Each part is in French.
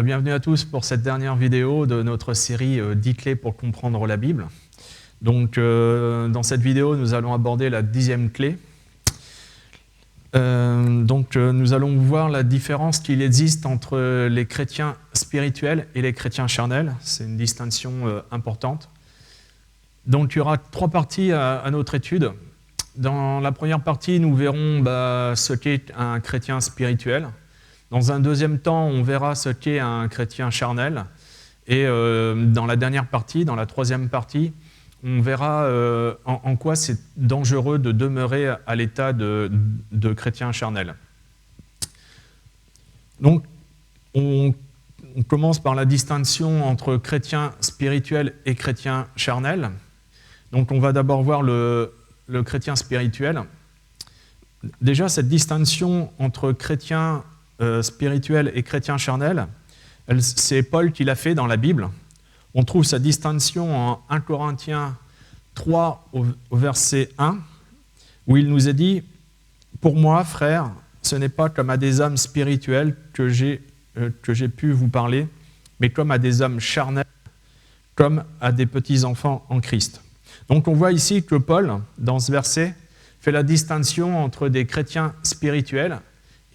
Bienvenue à tous pour cette dernière vidéo de notre série 10 clés pour comprendre la Bible. Donc, dans cette vidéo, nous allons aborder la 10e clé. Nous allons voir la différence qu'il existe entre les chrétiens spirituels et les chrétiens charnels. C'est une distinction importante. Donc, il y aura 3 parties à notre étude. Dans la première partie, nous verrons ce qu'est un chrétien spirituel. Dans un deuxième temps, on verra ce qu'est un chrétien charnel. Et dans la dernière partie, dans la 3e partie, on verra en quoi c'est dangereux de demeurer à l'état de chrétien charnel. Donc, on commence par la distinction entre chrétien spirituel et chrétien charnel. Donc, on va d'abord voir le chrétien spirituel. Déjà, cette distinction entre chrétien spirituel et chrétien charnel, c'est Paul qui l'a fait dans la Bible. On trouve sa distinction en 1 Corinthiens 3 au verset 1, où il nous est dit « Pour moi, frères, ce n'est pas comme à des hommes spirituels que j'ai pu vous parler, mais comme à des hommes charnels, comme à des petits-enfants en Christ. » Donc on voit ici que Paul, dans ce verset, fait la distinction entre des chrétiens spirituels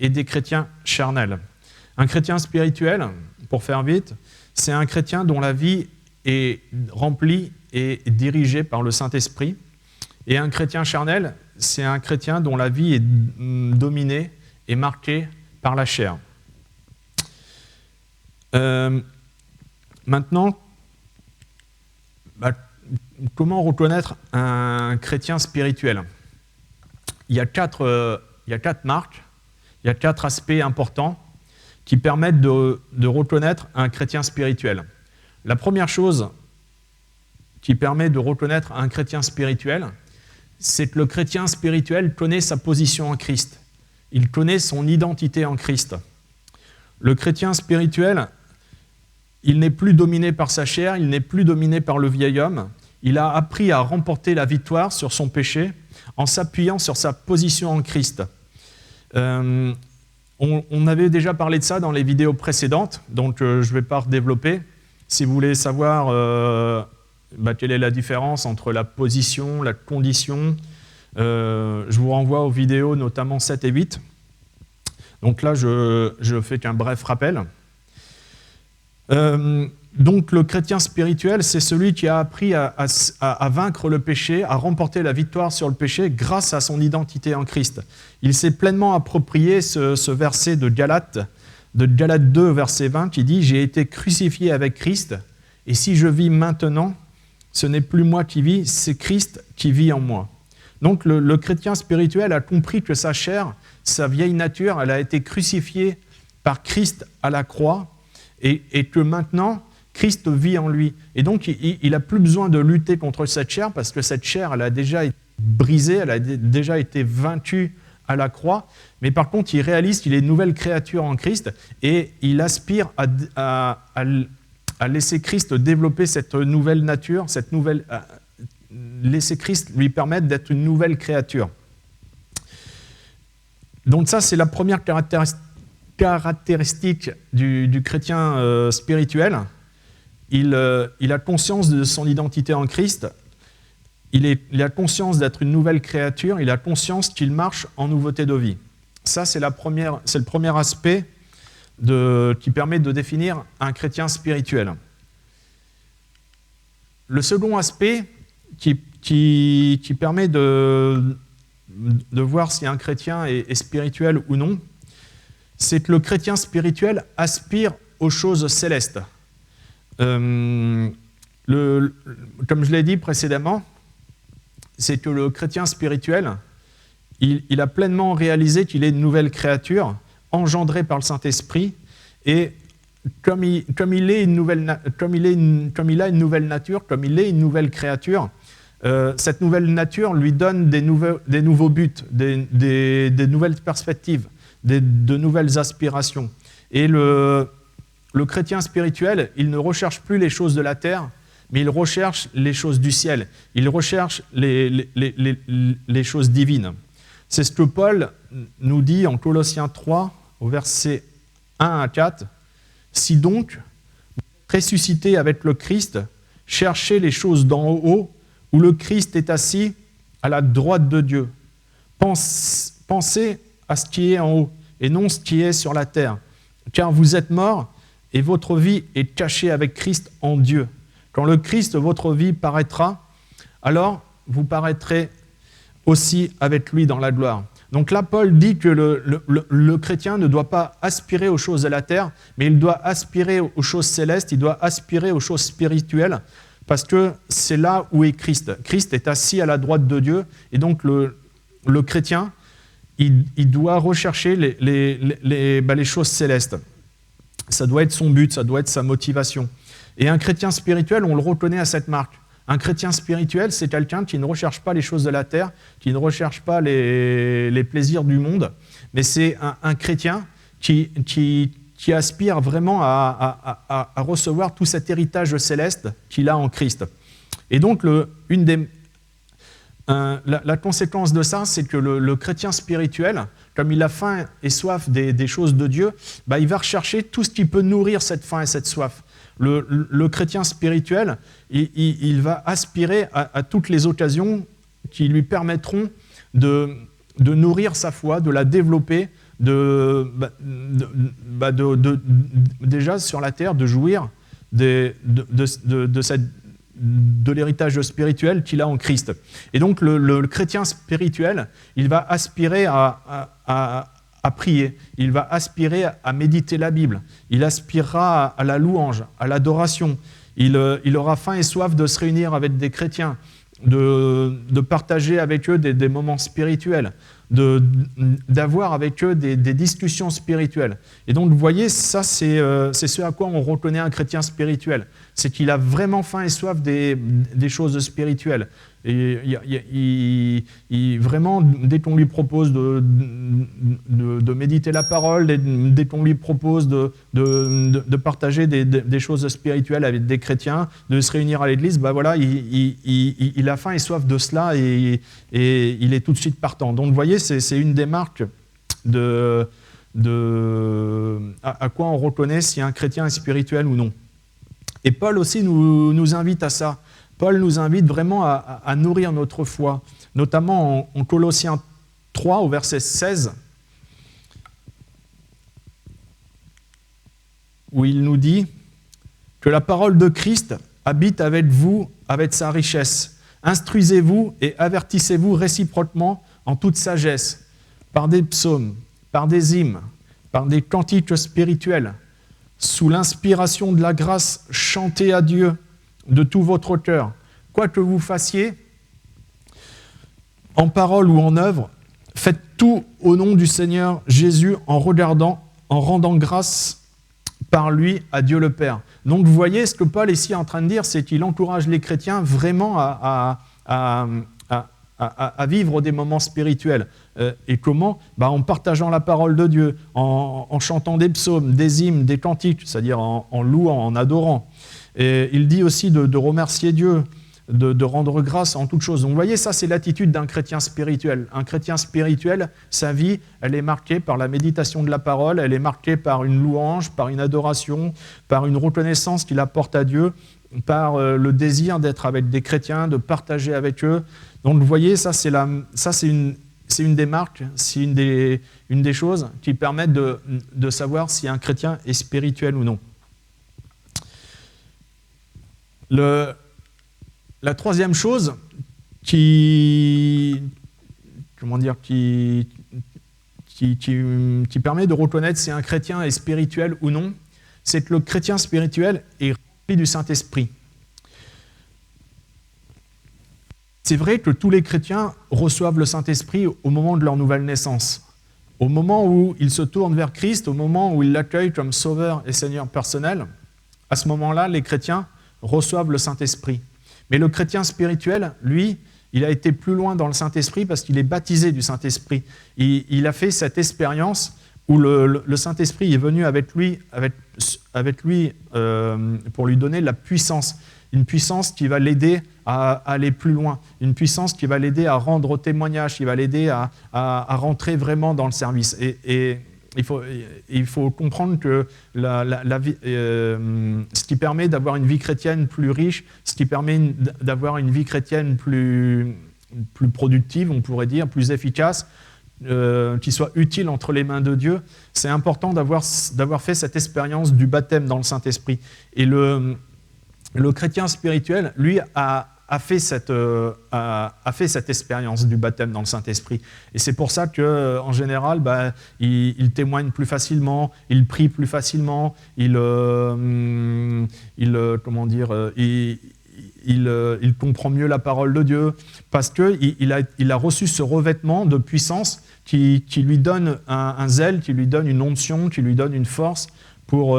et des chrétiens charnels. Un chrétien spirituel, pour faire vite, c'est un chrétien dont la vie est remplie et dirigée par le Saint-Esprit. Et un chrétien charnel, c'est un chrétien dont la vie est dominée et marquée par la chair. Maintenant, comment reconnaître un chrétien spirituel ? Il y a 4 marques. Il y a 4 aspects importants qui permettent de reconnaître un chrétien spirituel. La première chose qui permet de reconnaître un chrétien spirituel, c'est que le chrétien spirituel connaît sa position en Christ. Il connaît son identité en Christ. Le chrétien spirituel, il n'est plus dominé par sa chair, il n'est plus dominé par le vieil homme. Il a appris à remporter la victoire sur son péché en s'appuyant sur sa position en Christ. On avait déjà parlé de ça dans les vidéos précédentes, donc je ne vais pas redévelopper. Si vous voulez savoir quelle est la différence entre la position, la condition, je vous renvoie aux vidéos notamment 7 et 8. Donc là, je fais qu'un bref rappel. Donc le chrétien spirituel, c'est celui qui a appris à vaincre le péché, à remporter la victoire sur le péché grâce à son identité en Christ. Il s'est pleinement approprié ce verset de Galates 2, verset 20, qui dit « J'ai été crucifié avec Christ, et si je vis maintenant, ce n'est plus moi qui vis, c'est Christ qui vit en moi. » Donc le chrétien spirituel a compris que sa chair, sa vieille nature, elle a été crucifiée par Christ à la croix, et que maintenant, Christ vit en lui. Et donc, il n'a plus besoin de lutter contre cette chair, parce que cette chair, elle a déjà été brisée, elle a déjà été vaincue à la croix. Mais par contre, il réalise qu'il est une nouvelle créature en Christ, et il aspire à laisser Christ développer cette nouvelle nature, laisser Christ lui permettre d'être une nouvelle créature. Donc ça, c'est la première caractéristique du chrétien spirituel. Il a conscience de son identité en Christ, il a conscience d'être une nouvelle créature, il a conscience qu'il marche en nouveauté de vie. Ça, c'est le premier aspect qui permet de définir un chrétien spirituel. Le second aspect qui permet de voir si un chrétien est spirituel ou non, c'est que le chrétien spirituel aspire aux choses célestes. Comme je l'ai dit précédemment, c'est que le chrétien spirituel, il a pleinement réalisé qu'il est une nouvelle créature, engendrée par le Saint-Esprit, et comme il a une nouvelle nature, comme il est une nouvelle créature, cette nouvelle nature lui donne des nouveaux buts, des nouvelles perspectives, de nouvelles aspirations. Et le chrétien spirituel, il ne recherche plus les choses de la terre, mais il recherche les choses du ciel. Il recherche les choses divines. C'est ce que Paul nous dit en Colossiens 3, au verset 1 à 4. Si donc, ressuscité avec le Christ, cherchez les choses d'en haut, où le Christ est assis à la droite de Dieu. Pensez à ce qui est en haut, et non ce qui est sur la terre. Car vous êtes morts, et votre vie est cachée avec Christ en Dieu. Quand le Christ, votre vie, paraîtra, alors vous paraîtrez aussi avec lui dans la gloire. Donc là, Paul dit que le chrétien ne doit pas aspirer aux choses de la terre, mais il doit aspirer aux choses célestes, il doit aspirer aux choses spirituelles, parce que c'est là où est Christ. Christ est assis à la droite de Dieu, et donc le chrétien, il doit rechercher les choses célestes. Ça doit être son but, ça doit être sa motivation. Et un chrétien spirituel, on le reconnaît à cette marque. Un chrétien spirituel, c'est quelqu'un qui ne recherche pas les choses de la terre, qui ne recherche pas les plaisirs du monde, mais c'est un chrétien qui aspire vraiment à recevoir tout cet héritage céleste qu'il a en Christ. Et donc, la conséquence de ça, c'est que le chrétien spirituel, comme il a faim et soif des choses de Dieu, il va rechercher tout ce qui peut nourrir cette faim et cette soif. Le chrétien spirituel, il va aspirer à toutes les occasions qui lui permettront de nourrir sa foi, de la développer, déjà sur la terre, de jouir de l'héritage spirituel qu'il a en Christ. Et donc le chrétien spirituel, il va aspirer à prier, il va aspirer à méditer la Bible, il aspirera à la louange, à l'adoration, il aura faim et soif de se réunir avec des chrétiens, de partager avec eux des moments spirituels, d'avoir avec eux des discussions spirituelles. Et donc, vous voyez, ça, c'est ce à quoi on reconnaît un chrétien spirituel. C'est qu'il a vraiment faim et soif des choses spirituelles. Et vraiment, dès qu'on lui propose de méditer la parole, dès qu'on lui propose de partager des choses spirituelles avec des chrétiens, de se réunir à l'église, voilà, il a faim et soif de cela et il est tout de suite partant. Donc, vous voyez, c'est une des marques à quoi on reconnaît si un chrétien est spirituel ou non. Et Paul aussi nous invite à ça. Paul nous invite vraiment à nourrir notre foi, notamment en Colossiens 3, au verset 16, où il nous dit que la parole de Christ habite avec vous avec sa richesse. Instruisez-vous et avertissez-vous réciproquement en toute sagesse, par des psaumes, par des hymnes, par des cantiques spirituels, sous l'inspiration de la grâce, chantez à Dieu de tout votre cœur. Quoi que vous fassiez, en parole ou en œuvre, faites tout au nom du Seigneur Jésus en rendant grâce par lui à Dieu le Père. Donc vous voyez, ce que Paul est ici en train de dire, c'est qu'il encourage les chrétiens vraiment à vivre des moments spirituels. Et comment ? En partageant la parole de Dieu, en chantant des psaumes, des hymnes, des cantiques, c'est-à-dire en louant, en adorant. Et il dit aussi de remercier Dieu, de rendre grâce en toutes choses. Donc vous voyez, ça c'est l'attitude d'un chrétien spirituel. Un chrétien spirituel, sa vie, elle est marquée par la méditation de la parole, elle est marquée par une louange, par une adoration, par une reconnaissance qu'il apporte à Dieu, par le désir d'être avec des chrétiens, de partager avec eux. Donc vous voyez, ça c'est une des marques, c'est une des choses qui permettent de savoir si un chrétien est spirituel ou non. La troisième chose qui permet de reconnaître si un chrétien est spirituel ou non, c'est que le chrétien spirituel est rempli du Saint-Esprit. C'est vrai que tous les chrétiens reçoivent le Saint-Esprit au moment de leur nouvelle naissance. Au moment où ils se tournent vers Christ, au moment où ils l'accueillent comme Sauveur et Seigneur personnel, à ce moment-là, les chrétiens reçoivent le Saint-Esprit. Mais le chrétien spirituel, lui, il a été plus loin dans le Saint-Esprit parce qu'il est baptisé du Saint-Esprit. Il a fait cette expérience où le Saint-Esprit est venu avec lui pour lui donner la puissance. Une puissance qui va l'aider à aller plus loin. Une puissance qui va l'aider à rendre témoignage, qui va l'aider à rentrer vraiment dans le service. Et il faut comprendre que ce qui permet d'avoir une vie chrétienne plus riche, ce qui permet d'avoir une vie chrétienne plus productive, on pourrait dire, plus efficace, qui soit utile entre les mains de Dieu, c'est important d'avoir fait cette expérience du baptême dans le Saint-Esprit. Et le chrétien spirituel, lui, a fait cette expérience du baptême dans le Saint-Esprit. Et c'est pour ça qu'en général, il témoigne plus facilement, il prie plus facilement, il comprend mieux la parole de Dieu, parce qu'il a reçu ce revêtement de puissance qui lui donne un zèle, qui lui donne une onction, qui lui donne une force pour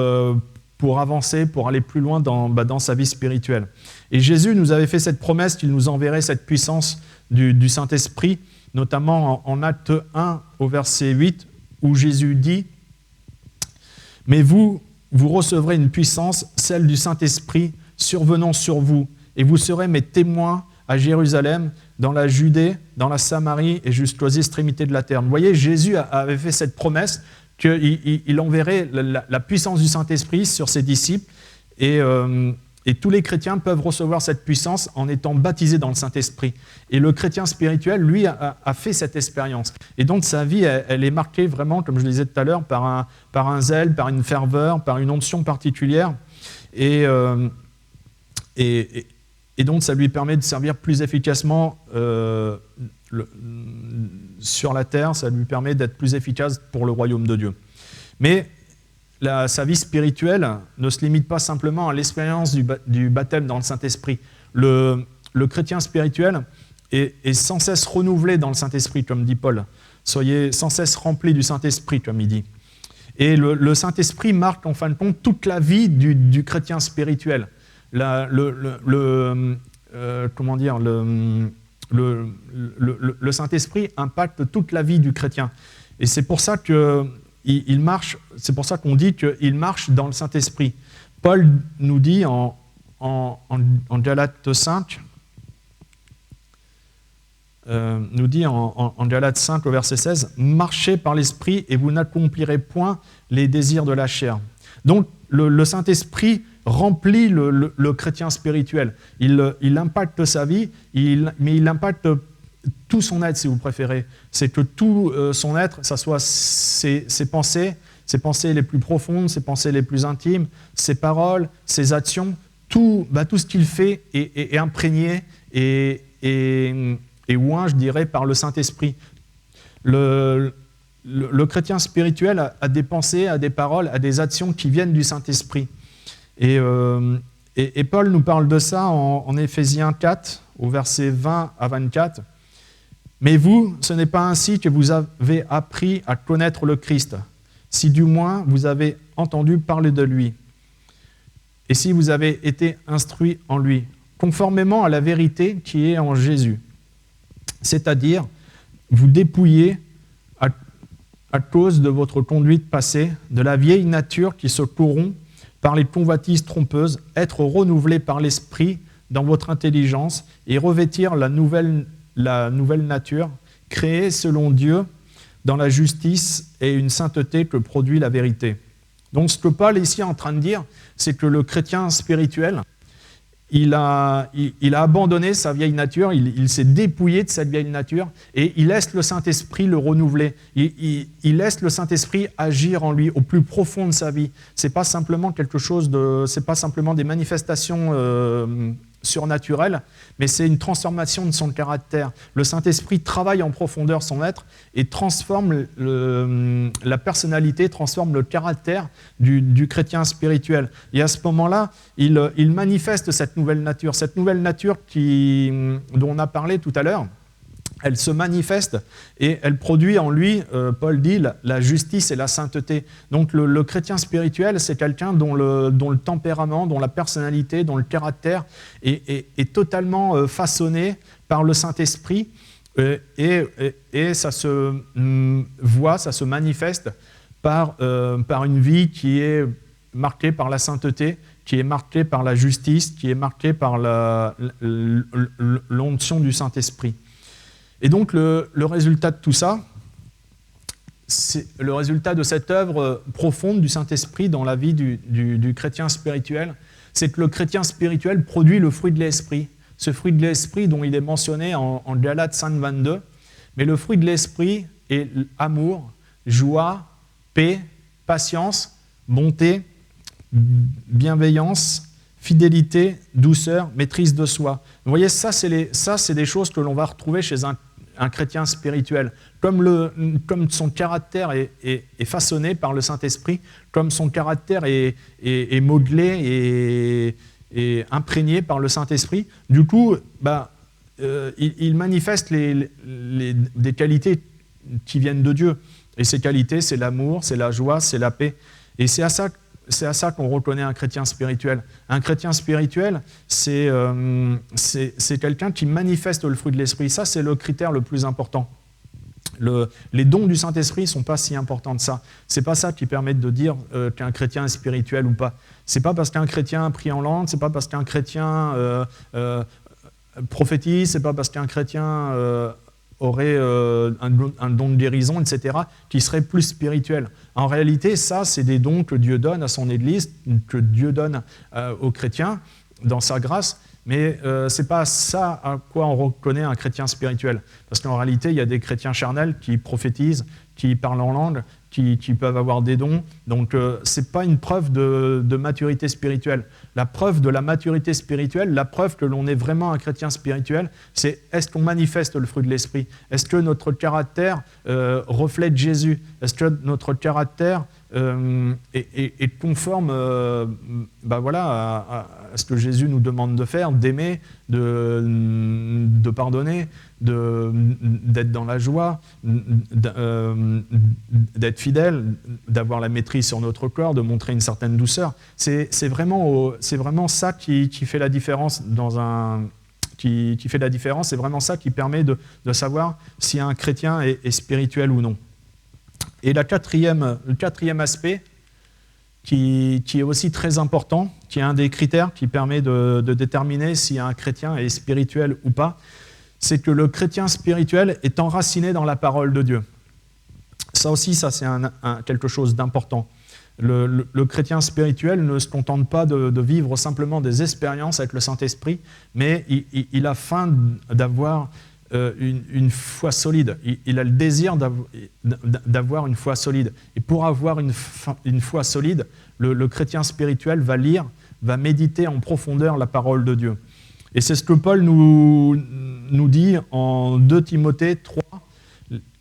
avancer, pour aller plus loin dans sa vie spirituelle. Et Jésus nous avait fait cette promesse qu'il nous enverrait cette puissance du Saint-Esprit, notamment en Acte 1 au verset 8, où Jésus dit « Mais vous recevrez une puissance, celle du Saint-Esprit, survenant sur vous, et vous serez mes témoins à Jérusalem, dans la Judée, dans la Samarie et jusqu'aux extrémités de la terre. » Vous voyez, Jésus avait fait cette promesse qu'il enverrait la puissance du Saint-Esprit sur ses disciples, et tous les chrétiens peuvent recevoir cette puissance en étant baptisés dans le Saint-Esprit. Et le chrétien spirituel, lui, a fait cette expérience. Et donc sa vie, elle est marquée vraiment, comme je le disais tout à l'heure, par un zèle, par une ferveur, par une onction particulière. Et donc ça lui permet de servir plus efficacement sur la terre, ça lui permet d'être plus efficace pour le royaume de Dieu. Mais sa vie spirituelle ne se limite pas simplement à l'expérience du baptême dans le Saint-Esprit. Le chrétien spirituel est sans cesse renouvelé dans le Saint-Esprit, comme dit Paul. Soyez sans cesse remplis du Saint-Esprit, comme il dit. Et le Saint-Esprit marque en fin de compte toute la vie du chrétien spirituel. Le Saint-Esprit impacte toute la vie du chrétien. Et c'est pour ça qu'on dit qu'il marche dans le Saint-Esprit. Paul nous dit en Galates 5, en Galates 5 au verset 16, « Marchez par l'Esprit et vous n'accomplirez point les désirs de la chair. » Donc le Saint-Esprit remplit le chrétien spirituel. Il impacte sa vie, mais il impacte tout son être, si vous préférez. C'est que tout son être, ça soit ses pensées les plus profondes, ses pensées les plus intimes, ses paroles, ses actions, tout ce qu'il fait est imprégné et oint, je dirais, par le Saint-Esprit. Le chrétien spirituel a des pensées, a des paroles, a des actions qui viennent du Saint-Esprit. Et Paul nous parle de ça en Éphésiens 4, au verset 20 à 24. « Mais vous, ce n'est pas ainsi que vous avez appris à connaître le Christ, si du moins vous avez entendu parler de lui, et si vous avez été instruits en lui, conformément à la vérité qui est en Jésus. C'est-à-dire, vous dépouillez à cause de votre conduite passée, de la vieille nature qui se corrompt par les convoitises trompeuses, être renouvelé par l'Esprit dans votre intelligence et revêtir la nouvelle nature, créée selon Dieu dans la justice et une sainteté que produit la vérité. » Donc ce que Paul est ici en train de dire, c'est que le chrétien spirituel, il a abandonné sa vieille nature, il s'est dépouillé de cette vieille nature et il laisse le Saint-Esprit le renouveler. Il laisse le Saint-Esprit agir en lui au plus profond de sa vie. C'est pas simplement c'est pas simplement des manifestations surnaturelles, mais c'est une transformation de son caractère. Le Saint-Esprit travaille en profondeur son être et transforme la personnalité, transforme le caractère du chrétien spirituel. Et à ce moment-là, il manifeste cette nouvelle nature dont on a parlé tout à l'heure. Elle se manifeste et elle produit en lui, Paul dit, la justice et la sainteté. Donc le chrétien spirituel, c'est quelqu'un dont le tempérament, dont la personnalité, dont le caractère est totalement façonné par le Saint-Esprit et ça se voit, ça se manifeste par une vie qui est marquée par la sainteté, qui est marquée par la justice, qui est marquée par l'onction du Saint-Esprit. Et donc le résultat de tout ça, c'est le résultat de cette œuvre profonde du Saint-Esprit dans la vie du chrétien spirituel, c'est que le chrétien spirituel produit le fruit de l'Esprit. Ce fruit de l'Esprit dont il est mentionné en Galates 5,22, mais le fruit de l'Esprit est amour, joie, paix, patience, bonté, bienveillance, fidélité, douceur, maîtrise de soi. Vous voyez, ça, c'est des choses que l'on va retrouver chez un chrétien spirituel. Comme son caractère est façonné par le Saint-Esprit, comme son caractère est modelé et imprégné par le Saint-Esprit, du coup, il manifeste des qualités qui viennent de Dieu. Et ces qualités, c'est l'amour, c'est la joie, c'est la paix. Et c'est à ça qu'on reconnaît un chrétien spirituel. Un chrétien spirituel, c'est quelqu'un qui manifeste le fruit de l'Esprit. Ça, c'est le critère le plus important. Les dons du Saint-Esprit ne sont pas si importants que ça. Ce n'est pas ça qui permet de dire qu'un chrétien est spirituel ou pas. Ce n'est pas parce qu'un chrétien prie en langue, ce n'est pas parce qu'un chrétien prophétise, ce n'est pas parce qu'un chrétien aurait un don de guérison, etc., qui serait plus spirituel. En réalité, ça, c'est des dons que Dieu donne à son Église, que Dieu donne aux chrétiens dans sa grâce, mais ce n'est pas ça à quoi on reconnaît un chrétien spirituel. Parce qu'en réalité, il y a des chrétiens charnels qui prophétisent, qui parlent en langue, qui peuvent avoir des dons. Donc, ce n'est pas une preuve de maturité spirituelle. La preuve de la maturité spirituelle, la preuve que l'on est vraiment un chrétien spirituel, c'est est-ce qu'on manifeste le fruit de l'Esprit? Est-ce que notre caractère reflète Jésus? Est-ce que notre caractère est conforme à ce que Jésus nous demande de faire, d'aimer, de pardonner, d'être dans la joie, d'être fidèle, d'avoir la maîtrise sur notre corps, de montrer une certaine douceur. C'est vraiment ça qui fait la différence qui fait la différence. C'est vraiment ça qui permet de savoir si un chrétien est spirituel ou non. Et le quatrième aspect, qui est aussi très important, qui est un des critères qui permet de déterminer si un chrétien est spirituel ou pas, c'est que le chrétien spirituel est enraciné dans la parole de Dieu. Ça aussi, c'est quelque chose d'important. Le chrétien spirituel ne se contente pas de vivre simplement des expériences avec le Saint-Esprit, mais il a faim d'avoir une foi solide. Il a le désir d'avoir une foi solide. Et pour avoir une foi solide, le chrétien spirituel va lire, va méditer en profondeur la parole de Dieu. Et c'est ce que Paul nous dit en 2 Timothée 3,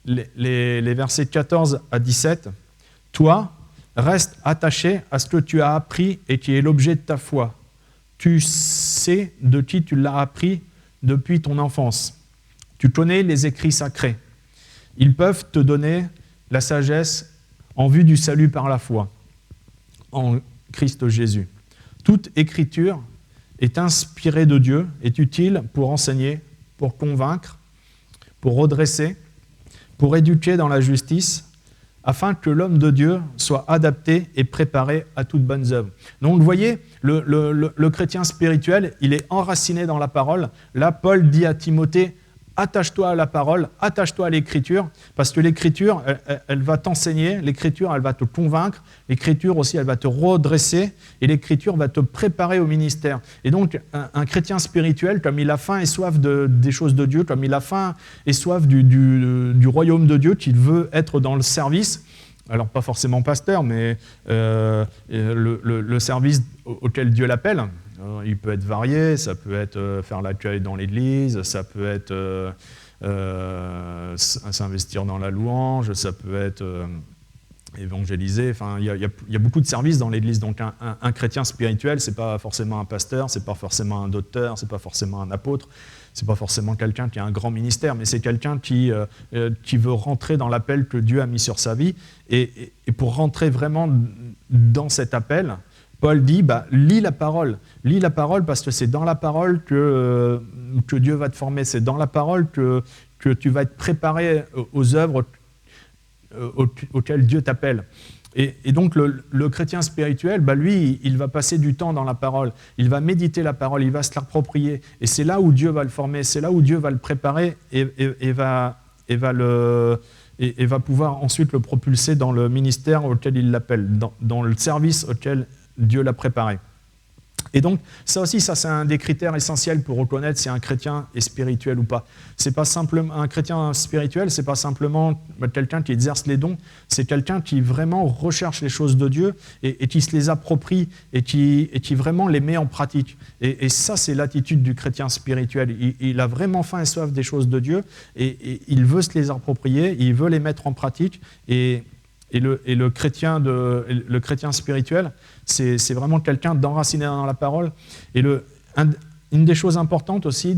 les versets 14 à 17. « Toi, reste attaché à ce que tu as appris et qui est l'objet de ta foi. Tu sais de qui tu l'as appris depuis ton enfance. Tu connais les écrits sacrés. Ils peuvent te donner la sagesse en vue du salut par la foi en Christ Jésus. Toute écriture est inspirée de Dieu, est utile pour enseigner, pour convaincre, pour redresser, pour éduquer dans la justice, afin que l'homme de Dieu soit adapté et préparé à toutes bonnes œuvres. » Donc vous voyez, le chrétien spirituel, il est enraciné dans la parole. Là, Paul dit à Timothée, attache-toi à la parole, attache-toi à l'écriture, parce que l'écriture, elle va t'enseigner, l'écriture, elle va te convaincre, l'écriture aussi, elle va te redresser, et l'écriture va te préparer au ministère. Et donc, un chrétien spirituel, comme il a faim et soif des choses de Dieu, comme il a faim et soif du royaume de Dieu, qu'il veut être dans le service, alors pas forcément pasteur, mais le service auquel Dieu l'appelle. Il peut être varié, ça peut être faire l'accueil dans l'église, ça peut être s'investir dans la louange, ça peut être évangéliser. Enfin, il y a beaucoup de services dans l'église. Donc un chrétien spirituel, c'est pas forcément un pasteur, c'est pas forcément un docteur, c'est pas forcément un apôtre, c'est pas forcément quelqu'un qui a un grand ministère, mais c'est quelqu'un qui veut rentrer dans l'appel que Dieu a mis sur sa vie. Et pour rentrer vraiment dans cet appel, Paul dit, lis la parole parce que c'est dans la parole que Dieu va te former, c'est dans la parole que tu vas être préparé aux œuvres auxquelles Dieu t'appelle. Et donc le chrétien spirituel, lui, il va passer du temps dans la parole, il va méditer la parole, il va se l'approprier, et c'est là où Dieu va le former, c'est là où Dieu va le préparer et va et va pouvoir ensuite le propulser dans le ministère auquel il l'appelle, dans le service auquel Dieu l'a préparé. Et donc, ça aussi, c'est un des critères essentiels pour reconnaître si un chrétien est spirituel ou pas. C'est pas simplement un chrétien spirituel, c'est pas simplement quelqu'un qui exerce les dons, c'est quelqu'un qui vraiment recherche les choses de Dieu et qui se les approprie et qui vraiment les met en pratique. Et ça, c'est l'attitude du chrétien spirituel. Il a vraiment faim et soif des choses de Dieu et il veut se les approprier, il veut les mettre en pratique et le chrétien spirituel, c'est vraiment quelqu'un d'enraciné dans la parole. Et une des choses importantes aussi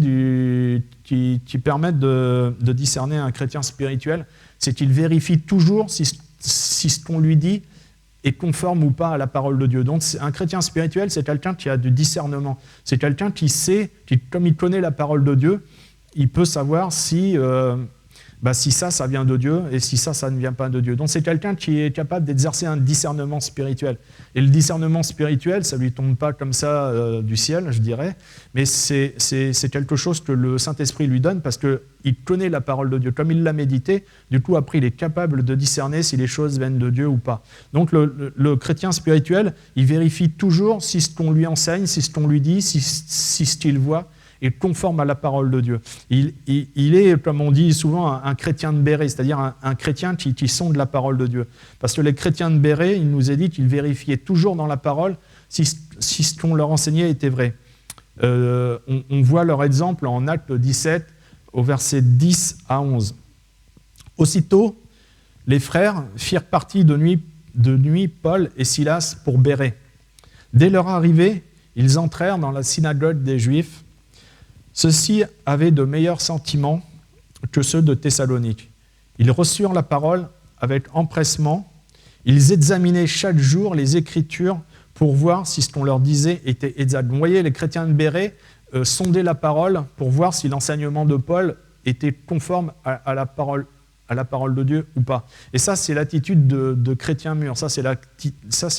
qui permettent de discerner un chrétien spirituel, c'est qu'il vérifie toujours si ce qu'on lui dit est conforme ou pas à la parole de Dieu. Donc un chrétien spirituel, c'est quelqu'un qui a du discernement. C'est quelqu'un qui sait, comme il connaît la parole de Dieu, il peut savoir si ça vient de Dieu, et si ça ne vient pas de Dieu. Donc c'est quelqu'un qui est capable d'exercer un discernement spirituel. Et le discernement spirituel, ça ne lui tombe pas comme ça du ciel, je dirais, mais c'est quelque chose que le Saint-Esprit lui donne parce qu'il connaît la parole de Dieu. Comme il l'a médité, du coup, après, il est capable de discerner si les choses viennent de Dieu ou pas. Donc le chrétien spirituel, il vérifie toujours si ce qu'on lui enseigne, si ce qu'on lui dit, si ce qu'il voit, est conforme à la parole de Dieu. Il est, comme on dit souvent, un chrétien de Béret, c'est-à-dire un chrétien qui sonde la parole de Dieu. Parce que les chrétiens de Béret, il nous est dit qu'ils vérifiaient toujours dans la parole si ce qu'on leur enseignait était vrai. On voit leur exemple en Actes 17, au verset 10 à 11. Aussitôt, les frères firent partie de nuit Paul et Silas pour Béret. Dès leur arrivée, ils entrèrent dans la synagogue des Juifs. Ceux-ci avaient de meilleurs sentiments que ceux de Thessalonique. Ils reçurent la parole avec empressement. Ils examinaient chaque jour les Écritures pour voir si ce qu'on leur disait était exact. Vous voyez, les chrétiens de Béret sondaient la parole pour voir si l'enseignement de Paul était conforme à la parole de Dieu ou pas. Et ça, c'est l'attitude de chrétiens mûrs. Ça, c'est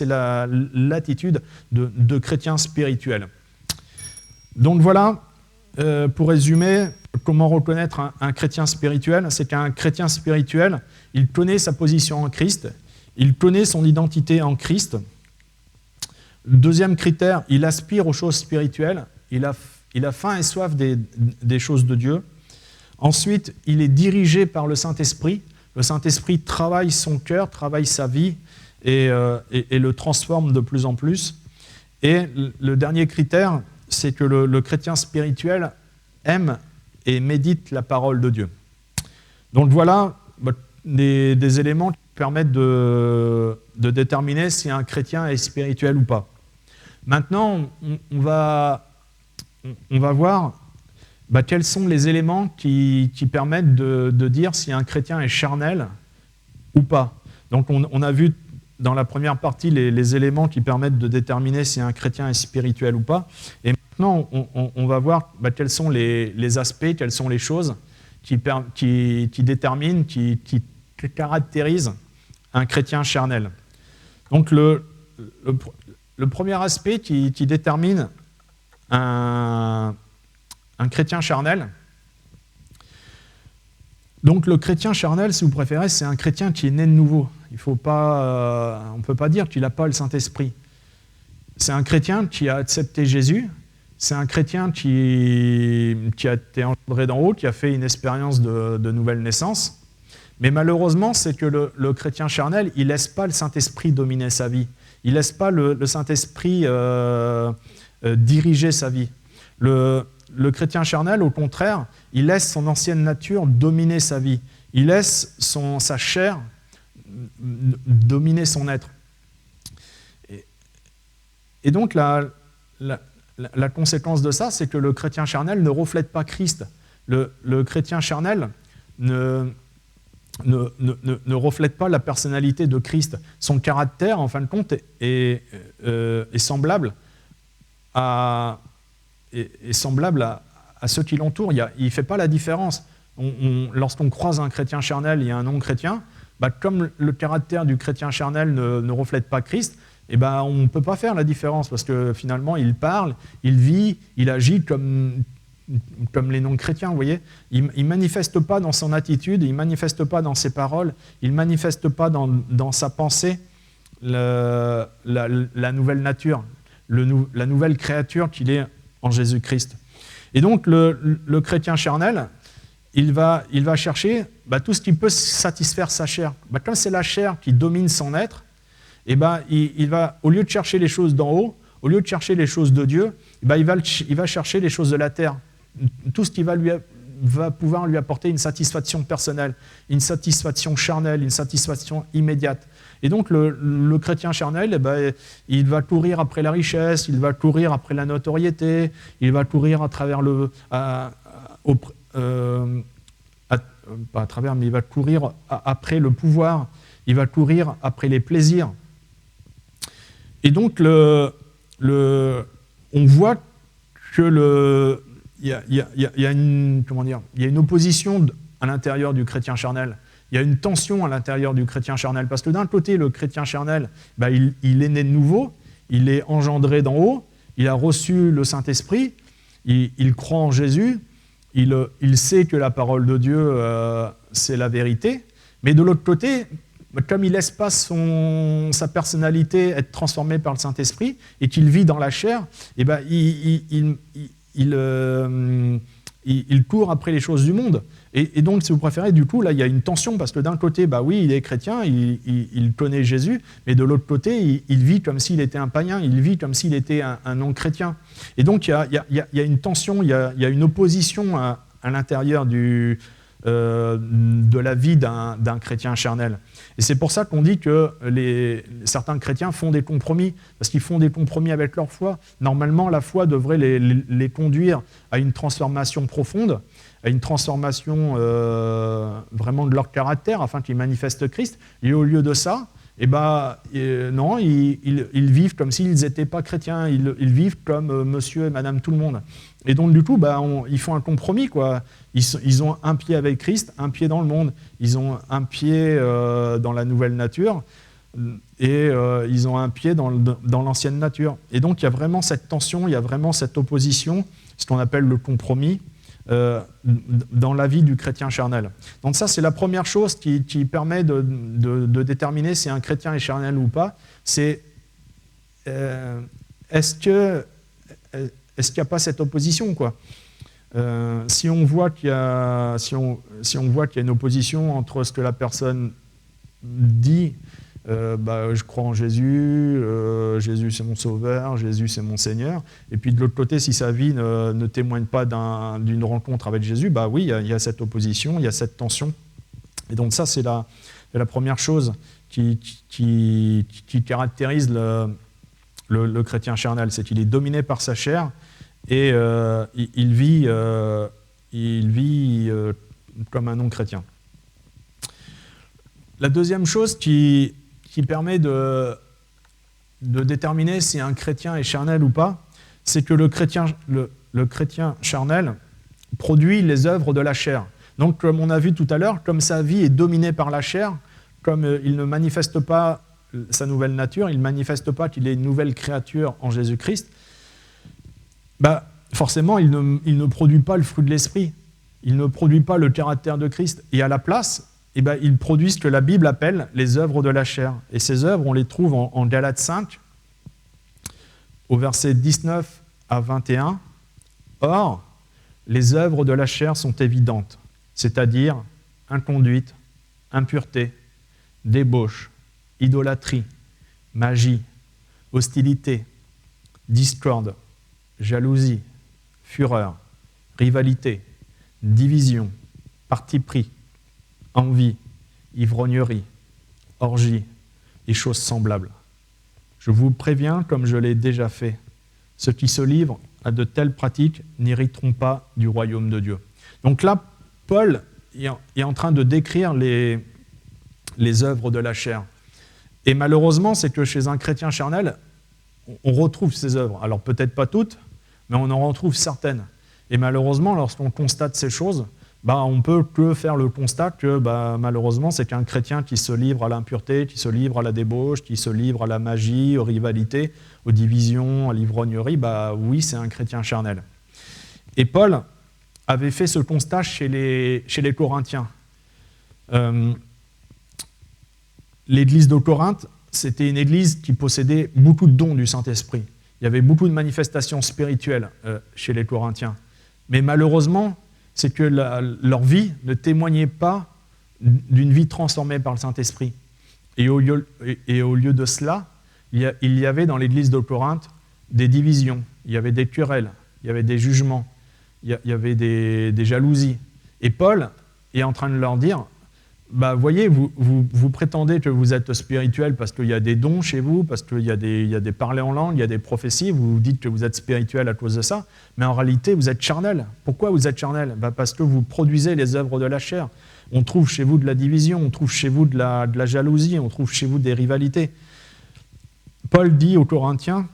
l'attitude de chrétiens spirituels. Donc voilà. Pour résumer, comment reconnaître un chrétien spirituel? C'est qu'un chrétien spirituel, il connaît sa position en Christ, il connaît son identité en Christ. Deuxième critère, il aspire aux choses spirituelles, il a faim et soif des choses de Dieu. Ensuite, il est dirigé par le Saint-Esprit. Le Saint-Esprit travaille son cœur, travaille sa vie et le transforme de plus en plus. Et le dernier critère, c'est que le chrétien spirituel aime et médite la parole de Dieu. Donc voilà des éléments qui permettent de déterminer si un chrétien est spirituel ou pas. Maintenant, on va voir quels sont les éléments qui permettent de dire si un chrétien est charnel ou pas. Donc on a vu dans la première partie les éléments qui permettent de déterminer si un chrétien est spirituel ou pas. Et maintenant, on va voir quels sont les aspects, quelles sont les choses qui déterminent, qui caractérisent un chrétien charnel. Donc le premier aspect qui détermine un chrétien charnel, donc le chrétien charnel, si vous préférez, c'est un chrétien qui est né de nouveau. On ne peut pas dire qu'il n'a pas le Saint-Esprit. C'est un chrétien qui a accepté Jésus, c'est un chrétien qui a été engendré d'en haut, qui a fait une expérience de nouvelle naissance. Mais malheureusement, c'est que le chrétien charnel, il ne laisse pas le Saint-Esprit dominer sa vie. Il ne laisse pas le Saint-Esprit diriger sa vie. Le chrétien charnel, au contraire, il laisse son ancienne nature dominer sa vie. Il laisse sa chair dominer son être. Et donc, la conséquence de ça, c'est que le chrétien charnel ne reflète pas Christ. Le chrétien charnel ne reflète pas la personnalité de Christ. Son caractère, en fin de compte, est semblable à ceux qui l'entourent. Il ne fait pas la différence. Lorsqu'on croise un chrétien charnel et un non-chrétien, comme le caractère du chrétien charnel ne reflète pas Christ, on ne peut pas faire la différence parce que finalement, il parle, il vit, il agit comme comme les non-chrétiens, vous voyez. Il ne manifeste pas dans son attitude, il ne manifeste pas dans ses paroles, il ne manifeste pas dans sa pensée la nouvelle nature, la nouvelle créature qu'il est en Jésus-Christ. Et donc, le chrétien charnel, il va chercher tout ce qui peut satisfaire sa chair. Comme c'est la chair qui domine son être, il va, au lieu de chercher les choses d'en haut, au lieu de chercher les choses de Dieu, il va chercher les choses de la terre. Tout ce qui va pouvoir lui apporter une satisfaction personnelle, une satisfaction charnelle, une satisfaction immédiate. Et donc le chrétien charnel, il va courir après la richesse, il va courir après la notoriété, il va courir à travers il va courir après le pouvoir, il va courir après les plaisirs. Et donc on voit que il y a une opposition à l'intérieur du chrétien charnel. Il y a une tension à l'intérieur du chrétien charnel. Parce que d'un côté, le chrétien charnel, il est né de nouveau, il est engendré d'en haut, il a reçu le Saint-Esprit, il croit en Jésus, il sait que la parole de Dieu, c'est la vérité. Mais de l'autre côté, comme il ne laisse pas sa personnalité être transformée par le Saint-Esprit et qu'il vit dans la chair, il court après les choses du monde. Et donc, si vous préférez, du coup, là, il y a une tension, parce que d'un côté, oui, il est chrétien, il connaît Jésus, mais de l'autre côté, il vit comme s'il était un païen, il vit comme s'il était un non-chrétien. Et donc, il y a une tension, il y a une opposition à l'intérieur de la vie d'un chrétien charnel. Et c'est pour ça qu'on dit que certains chrétiens font des compromis, parce qu'ils font des compromis avec leur foi. Normalement, la foi devrait les conduire à une transformation profonde, à une transformation vraiment de leur caractère, afin qu'ils manifestent Christ. Et au lieu de ça, non, ils vivent comme s'ils n'étaient pas chrétiens, ils vivent comme monsieur et madame tout le monde. Et donc, du coup, ils font un compromis, quoi. Ils ont un pied avec Christ, un pied dans le monde. Ils ont un pied dans la nouvelle nature et ils ont un pied dans l'ancienne nature. Et donc, il y a vraiment cette tension, il y a vraiment cette opposition, ce qu'on appelle le compromis, dans la vie du chrétien charnel. Donc ça, c'est la première chose qui permet de déterminer si un chrétien est charnel ou pas. C'est est-ce qu'il n'y a pas cette opposition, quoi. Si on voit qu'il y a une opposition entre ce que la personne dit, je crois en Jésus, Jésus c'est mon sauveur, Jésus c'est mon Seigneur, et puis de l'autre côté, si sa vie ne témoigne pas d'une rencontre avec Jésus, oui, il y a cette opposition, il y a cette tension. Et donc ça, c'est la première chose qui caractérise le chrétien charnel, c'est qu'il est dominé par sa chair et il vit comme un non-chrétien. La deuxième chose qui permet de déterminer si un chrétien est charnel ou pas, c'est que le chrétien charnel produit les œuvres de la chair. Donc, comme on a vu tout à l'heure, comme sa vie est dominée par la chair, comme il ne manifeste pas sa nouvelle nature, il ne manifeste pas qu'il est une nouvelle créature en Jésus-Christ, forcément, il ne produit pas le fruit de l'esprit, il ne produit pas le caractère de Christ. Et à la place, il produit ce que la Bible appelle les œuvres de la chair. Et ces œuvres, on les trouve en Galates 5, au verset 19 à 21. Or, les œuvres de la chair sont évidentes, c'est-à-dire inconduite, impureté, débauche, idolâtrie, magie, hostilité, discorde, jalousie, fureur, rivalité, division, parti pris, envie, ivrognerie, orgie et choses semblables. Je vous préviens, comme je l'ai déjà fait, ceux qui se livrent à de telles pratiques n'hériteront pas du royaume de Dieu. Donc là, Paul est en train de décrire les œuvres de la chair. Et malheureusement, c'est que chez un chrétien charnel, on retrouve ces œuvres. Alors peut-être pas toutes, mais on en retrouve certaines. Et malheureusement, lorsqu'on constate ces choses, on peut que faire le constat que malheureusement, c'est qu'un chrétien qui se livre à l'impureté, qui se livre à la débauche, qui se livre à la magie, aux rivalités, aux divisions, à l'ivrognerie, oui, c'est un chrétien charnel. Et Paul avait fait ce constat chez les Corinthiens. L'église de Corinthe, c'était une église qui possédait beaucoup de dons du Saint-Esprit. Il y avait beaucoup de manifestations spirituelles chez les Corinthiens. Mais malheureusement, c'est que leur vie ne témoignait pas d'une vie transformée par le Saint-Esprit. Et au lieu de cela, il y avait dans l'église de Corinthe des divisions, il y avait des querelles, il y avait des jugements, il y avait des jalousies. Et Paul est en train de leur dire, voyez, vous prétendez que vous êtes spirituel parce qu'il y a des dons chez vous, parce qu'il y a des parlers en langue, il y a des prophéties, vous dites que vous êtes spirituel à cause de ça, mais en réalité, vous êtes charnel. Pourquoi vous êtes charnel ? Parce que vous produisez les œuvres de la chair. On trouve chez vous de la division, on trouve chez vous de la jalousie, on trouve chez vous des rivalités. Paul dit aux Corinthiens,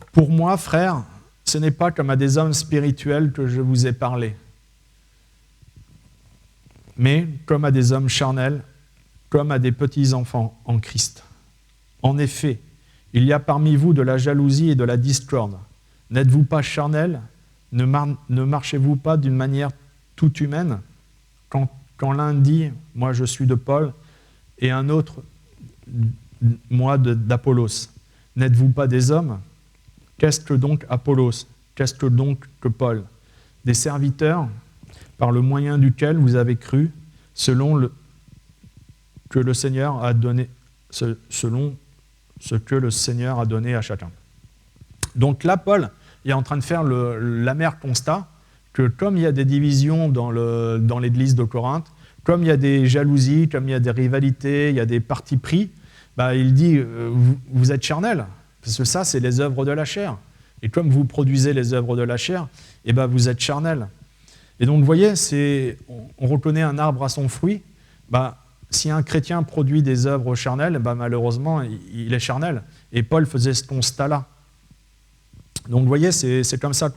« Pour moi, frères, ce n'est pas comme à des hommes spirituels que je vous ai parlé, mais comme à des hommes charnels, comme à des petits-enfants en Christ. En effet, il y a parmi vous de la jalousie et de la discorde. N'êtes-vous pas charnels ? Ne marchez-vous pas d'une manière toute humaine ? Quand l'un dit « moi je suis de Paul » et un autre « moi d'Apollos », n'êtes-vous pas des hommes ? Qu'est-ce que donc Apollos ? Qu'est-ce que donc que Paul ? Des serviteurs par le moyen duquel vous avez cru, selon que le Seigneur a donné, selon ce que le Seigneur a donné à chacun. Donc là, Paul est en train de faire l'amer constat que comme il y a des divisions dans l'église de Corinthe, comme il y a des jalousies, comme il y a des rivalités, il y a des partis pris, il dit vous êtes charnels, parce que ça, c'est les œuvres de la chair. Et comme vous produisez les œuvres de la chair, vous êtes charnels. Et donc, vous voyez, on reconnaît un arbre à son fruit. Si un chrétien produit des œuvres charnelles, malheureusement, il est charnel. Et Paul faisait ce constat-là. Donc, vous voyez, c'est comme ça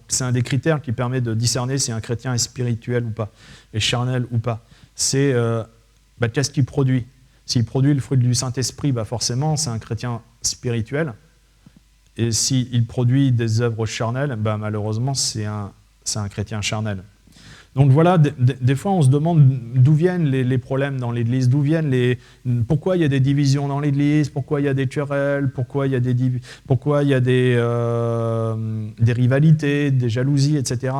c'est un des critères qui permet de discerner si un chrétien est spirituel ou pas, est charnel ou pas. C'est qu'est-ce qu'il produit ? S'il produit le fruit du Saint-Esprit, forcément, c'est un chrétien spirituel. Et s'il produit des œuvres charnelles, malheureusement, c'est un chrétien charnel. Donc voilà, des fois, on se demande d'où viennent les problèmes dans l'Église, pourquoi il y a des divisions dans l'Église, pourquoi il y a des querelles, pourquoi il y a des rivalités, des jalousies, etc.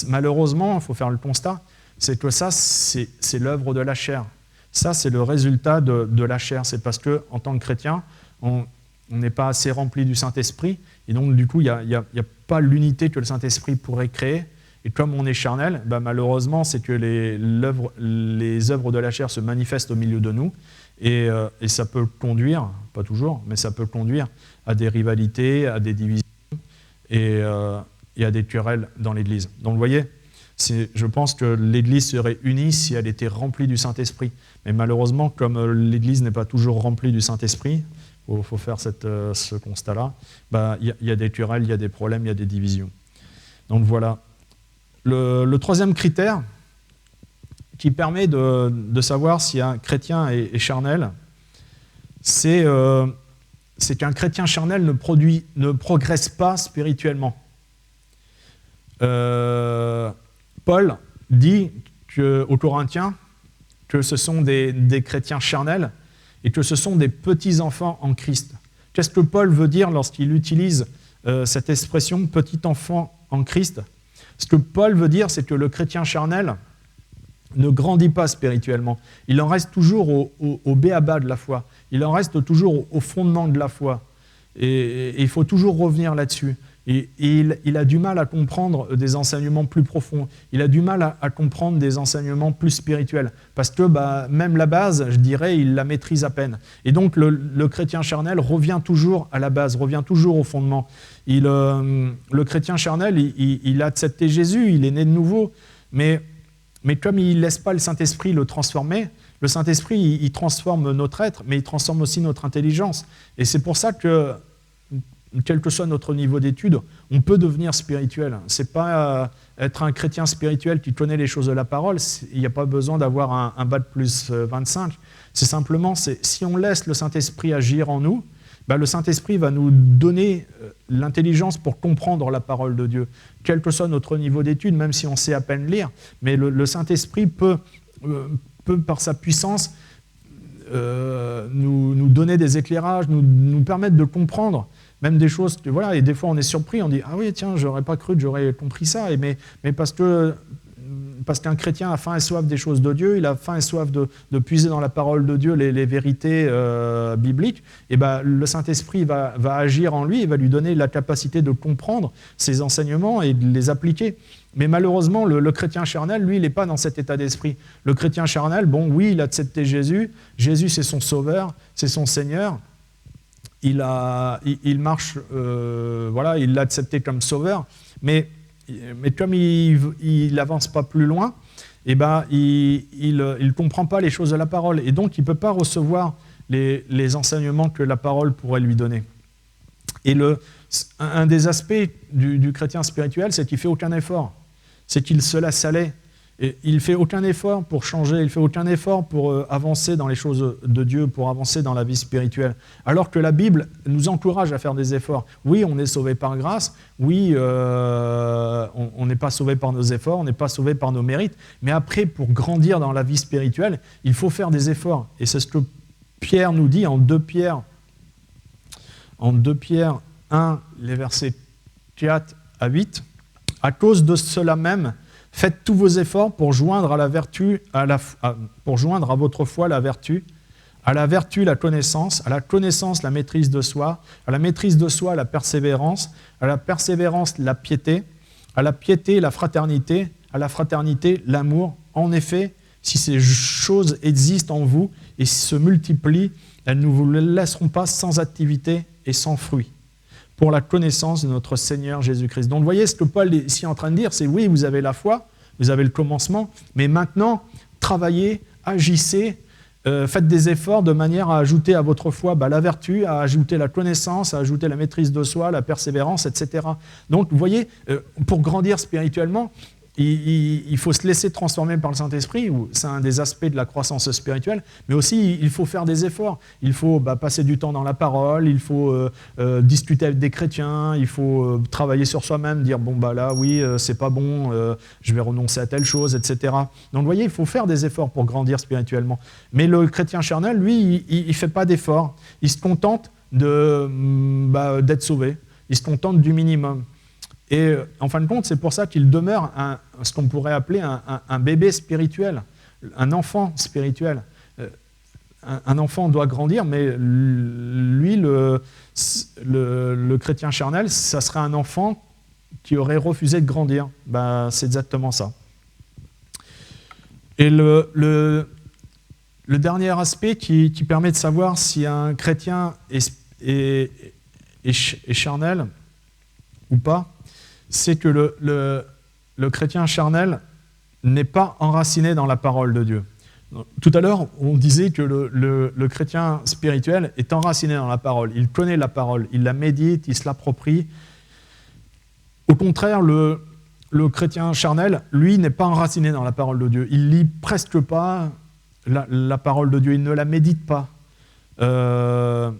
Malheureusement, il faut faire le constat, c'est que ça, c'est l'œuvre de la chair. Ça, c'est le résultat de la chair. C'est parce qu'en tant que chrétien, on n'est pas assez rempli du Saint-Esprit, et donc du coup, il n'y a pas l'unité que le Saint-Esprit pourrait créer. Et comme on est charnel, malheureusement, c'est que les œuvres de la chair se manifestent au milieu de nous, et ça peut conduire, pas toujours, mais ça peut conduire à des rivalités, à des divisions, et à des querelles dans l'Église. Donc vous voyez, je pense que l'Église serait unie si elle était remplie du Saint-Esprit. Mais malheureusement, comme l'Église n'est pas toujours remplie du Saint-Esprit, il faut faire ce constat-là, il y a des querelles, il y a des problèmes, il y a des divisions. Donc voilà. Le troisième critère qui permet de savoir si un chrétien est charnel, c'est qu'un chrétien charnel ne progresse pas spirituellement. Paul dit aux Corinthiens que ce sont des chrétiens charnels et que ce sont des petits-enfants en Christ. Qu'est-ce que Paul veut dire lorsqu'il utilise cette expression « petit enfant en Christ » ? Ce que Paul veut dire, c'est que le chrétien charnel ne grandit pas spirituellement. Il en reste toujours au b.a.-ba de la foi. Il en reste toujours au fondement de la foi. Et il faut toujours revenir là-dessus. Et il a du mal à comprendre des enseignements plus profonds. Il a du mal à comprendre des enseignements plus spirituels. Parce que même la base, je dirais, il la maîtrise à peine. Et donc le chrétien charnel revient toujours à la base, revient toujours au fondement. Le chrétien charnel, il a accepté Jésus, il est né de nouveau, mais comme il ne laisse pas le Saint-Esprit le transformer, le Saint-Esprit, il transforme notre être, mais il transforme aussi notre intelligence. Et c'est pour ça que, quel que soit notre niveau d'étude, on peut devenir spirituel. Ce n'est pas être un chrétien spirituel qui connaît les choses de la parole, il n'y a pas besoin d'avoir un bac plus 25. C'est simplement, si on laisse le Saint-Esprit agir en nous, le Saint-Esprit va nous donner l'intelligence pour comprendre la parole de Dieu, quel que soit notre niveau d'étude, même si on sait à peine lire, mais le Saint-Esprit peut, par sa puissance, nous donner des éclairages, nous permettre de comprendre même des choses, voilà, et des fois on est surpris, on dit « Ah oui, tiens, j'aurais pas cru que j'aurais compris ça », mais parce qu'un chrétien a faim et soif des choses de Dieu, il a faim et soif de puiser dans la parole de Dieu les vérités bibliques, et le Saint-Esprit va agir en lui et va lui donner la capacité de comprendre ces enseignements et de les appliquer. Mais malheureusement, le chrétien charnel, lui, il n'est pas dans cet état d'esprit. Le chrétien charnel, bon, oui, il a accepté Jésus, Jésus c'est son sauveur, c'est son Seigneur, il marche, voilà, il l'a accepté comme sauveur, mais comme il n'avance pas plus loin, il ne comprend pas les choses de la parole, et donc il ne peut pas recevoir les enseignements que la parole pourrait lui donner. Et un des aspects du chrétien spirituel, c'est qu'il ne fait aucun effort, c'est qu'il se laisse aller. Et il ne fait aucun effort pour changer, il ne fait aucun effort pour avancer dans les choses de Dieu, pour avancer dans la vie spirituelle. Alors que la Bible nous encourage à faire des efforts. Oui, on est sauvé par grâce, oui, on n'est pas sauvé par nos efforts, on n'est pas sauvé par nos mérites, mais après, pour grandir dans la vie spirituelle, il faut faire des efforts. Et c'est ce que Pierre nous dit en 2 Pierre 1, les versets 4 à 8. « À cause de cela même, faites tous vos efforts pour joindre à la vertu, pour joindre à votre foi la vertu, à la vertu la connaissance, à la connaissance la maîtrise de soi, à la maîtrise de soi la persévérance, à la persévérance la piété, à la piété la fraternité, à la fraternité l'amour. En effet, si ces choses existent en vous et se multiplient, elles ne vous laisseront pas sans activité et sans fruit, pour la connaissance de notre Seigneur Jésus-Christ. » Donc vous voyez, ce que Paul est ici en train de dire, c'est oui, vous avez la foi, vous avez le commencement, mais maintenant, travaillez, agissez, faites des efforts de manière à ajouter à votre foi la vertu, à ajouter la connaissance, à ajouter la maîtrise de soi, la persévérance, etc. Donc vous voyez, pour grandir spirituellement, il faut se laisser transformer par le Saint-Esprit, c'est un des aspects de la croissance spirituelle, mais aussi il faut faire des efforts, il faut passer du temps dans la parole, il faut discuter avec des chrétiens, il faut travailler sur soi-même, dire bon là oui c'est pas bon, je vais renoncer à telle chose, etc. Donc vous voyez, il faut faire des efforts pour grandir spirituellement. Mais le chrétien charnel, lui, il ne fait pas d'efforts, il se contente d'être sauvé, il se contente du minimum. Et en fin de compte, c'est pour ça qu'il demeure ce qu'on pourrait appeler un bébé spirituel, un enfant spirituel. Un enfant doit grandir, mais lui, le chrétien charnel, ça serait un enfant qui aurait refusé de grandir. C'est exactement ça. Et le dernier aspect qui permet de savoir si un chrétien est charnel ou pas, c'est que le chrétien charnel n'est pas enraciné dans la parole de Dieu. Tout à l'heure, on disait que le chrétien spirituel est enraciné dans la parole. Il connaît la parole, il la médite, il se l'approprie. Au contraire, le chrétien charnel, lui, n'est pas enraciné dans la parole de Dieu. Il lit presque pas la parole de Dieu, il ne la médite pas. Le